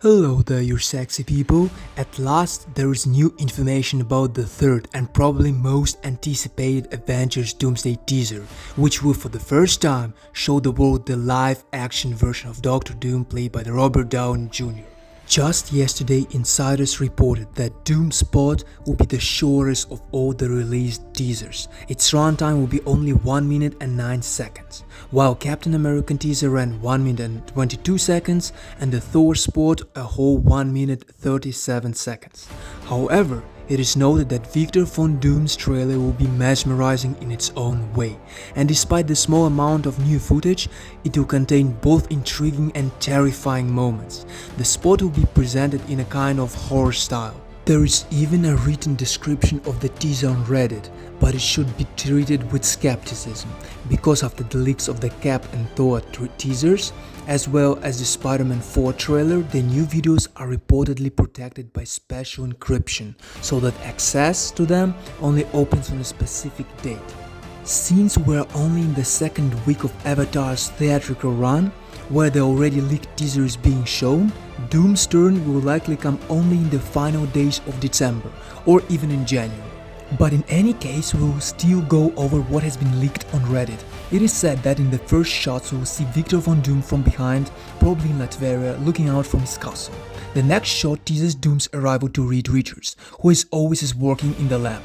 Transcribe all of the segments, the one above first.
Hello there, you sexy people. At last, there is new information about the third and probably most anticipated Avengers Doomsday teaser, which will for the first time show the world the live-action version of Doctor Doom played by Robert Downey Jr. Just yesterday, insiders reported that Doom's spot will be the shortest of all the released teasers. Its runtime will be only 1 minute and 9 seconds, while Captain American teaser ran 1 minute and 22 seconds and the Thor spot a whole 1 minute 37 seconds. However, it is noted that Victor Von Doom's trailer will be mesmerizing in its own way, and despite the small amount of new footage, it will contain both intriguing and terrifying moments. The spot will be presented in a kind of horror style. There is even a written description of the teaser on Reddit, but it should be treated with skepticism, because after the leaks of the Cap and Thor teasers, as well as the Spider-Man 4 trailer, the new videos are reportedly protected by special encryption, so that access to them only opens on a specific date. Since we're only in the second week of Avatar's theatrical run, where the already leaked teaser is being shown, Doom's turn will likely come only in the final days of December, or even in January. But in any case, we will still go over what has been leaked on Reddit. It is said that in the first shots we will see Victor Von Doom from behind, probably in Latveria, looking out from his castle. The next shot teases Doom's arrival to Reed Richards, who is always working in the lab.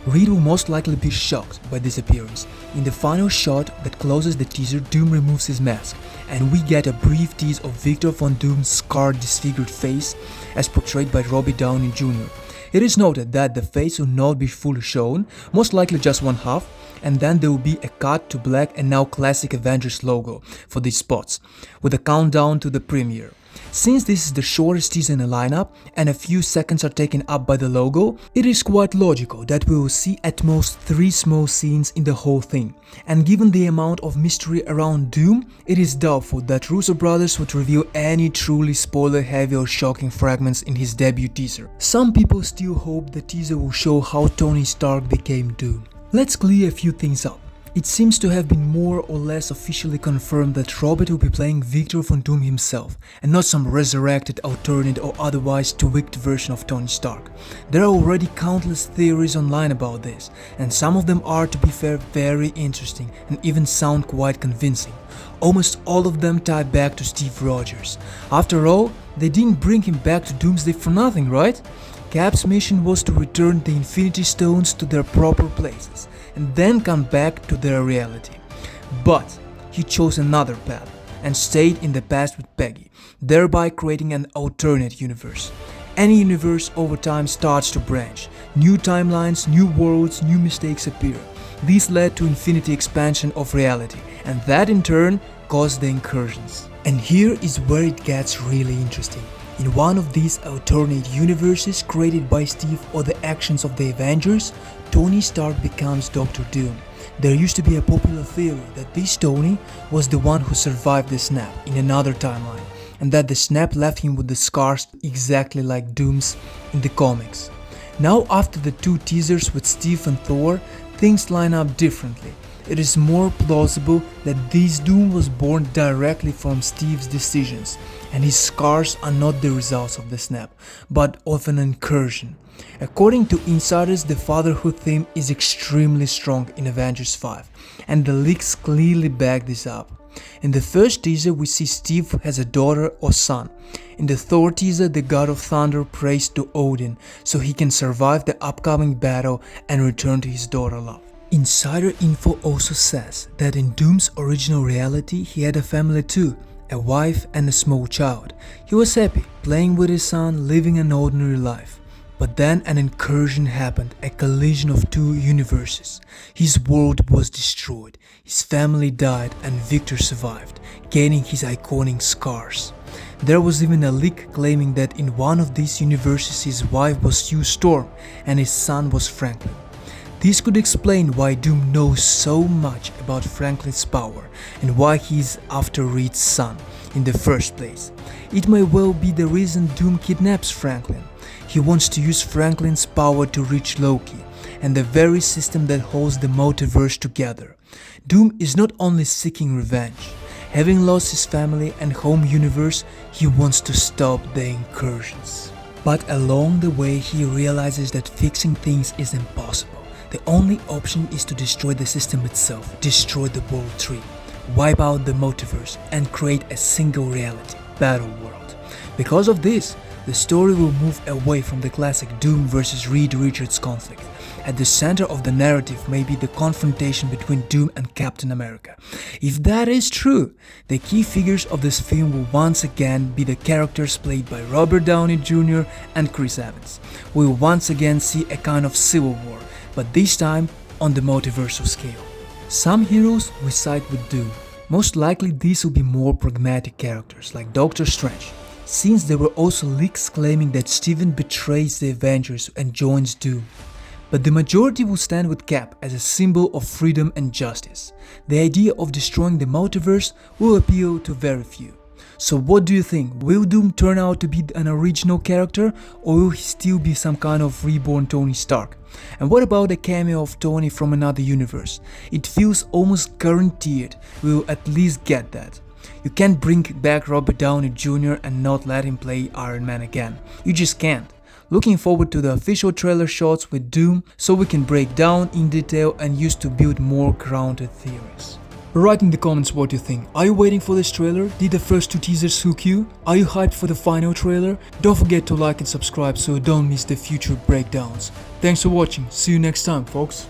Reed will most likely be shocked by this appearance. In the final shot that closes the teaser, Doom removes his mask, and we get a brief tease of Victor Von Doom's scarred, disfigured face as portrayed by Robert Downey Jr. It is noted that the face will not be fully shown, most likely just one half, and then there will be a cut to black and now classic Avengers logo for these spots, with a countdown to the premiere. Since this is the shortest teaser in the lineup and a few seconds are taken up by the logo, it is quite logical that we will see at most 3 small scenes in the whole thing. And given the amount of mystery around Doom, it is doubtful that Russo brothers would reveal any truly spoiler-heavy or shocking fragments in his debut teaser. Some people still hope the teaser will show how Tony Stark became Doom. Let's clear a few things up. It seems to have been more or less officially confirmed that Robert will be playing Victor Von Doom himself, and not some resurrected, alternate or otherwise tweaked version of Tony Stark. There are already countless theories online about this, and some of them are, to be fair, very interesting and even sound quite convincing. Almost all of them tie back to Steve Rogers. After all, they didn't bring him back to Doomsday for nothing, right? Cap's mission was to return the Infinity Stones to their proper places, and then come back to their reality. But he chose another path and stayed in the past with Peggy, thereby creating an alternate universe. Any universe over time starts to branch. New timelines, new worlds, new mistakes appear. These led to infinity expansion of reality, and that in turn caused the incursions. And here is where it gets really interesting. In one of these alternate universes created by Steve or the actions of the Avengers, Tony Stark becomes Doctor Doom. There used to be a popular theory that this Tony was the one who survived the snap in another timeline, and that the snap left him with the scars exactly like Doom's in the comics. Now, after the 2 teasers with Steve and Thor, things line up differently. It is more plausible that this Doom was born directly from Steve's decisions, and his scars are not the results of the snap, but of an incursion. According to insiders, the fatherhood theme is extremely strong in Avengers 5, and the leaks clearly back this up. In the first teaser, we see Steve has a daughter or son. In the Thor teaser, the god of thunder prays to Odin so he can survive the upcoming battle and return to his daughter love. Insider info also says that in Doom's original reality he had a family too, a wife and a small child. He was happy, playing with his son, living an ordinary life. But then an incursion happened, a collision of 2 universes. His world was destroyed, his family died and Victor survived, gaining his iconic scars. There was even a leak claiming that in one of these universes his wife was Sue Storm and his son was Franklin. This could explain why Doom knows so much about Franklin's power and why he is after Reed's son in the first place. It may well be the reason Doom kidnaps Franklin. He wants to use Franklin's power to reach Loki and the very system that holds the multiverse together. Doom is not only seeking revenge. Having lost his family and home universe, he wants to stop the incursions. But along the way he realizes that fixing things is impossible. The only option is to destroy the system itself, destroy the world tree, wipe out the multiverse and create a single reality, Battleworld. Because of this, the story will move away from the classic Doom versus Reed Richards conflict. At the center of the narrative may be the confrontation between Doom and Captain America. If that is true, the key figures of this film will once again be the characters played by Robert Downey Jr. and Chris Evans. We will once again see a kind of civil war, but this time on the multiversal scale. Some heroes will side with Doom. Most likely these will be more pragmatic characters like Doctor Strange, since there were also leaks claiming that Steven betrays the Avengers and joins Doom. But the majority will stand with Cap as a symbol of freedom and justice. The idea of destroying the multiverse will appeal to very few. So what do you think? Will Doom turn out to be an original character, or will he still be some kind of reborn Tony Stark? And what about a cameo of Tony from another universe? It feels almost guaranteed we will at least get that. You can't bring back Robert Downey Jr. and not let him play Iron Man again. You just can't. Looking forward to the official trailer shots with Doom so we can break down in detail and use to build more grounded theories. Write in the comments what you think. Are you waiting for this trailer? Did the first 2 teasers hook you? Are you hyped for the final trailer? Don't forget to like and subscribe so you don't miss the future breakdowns. Thanks for watching. See you next time, folks.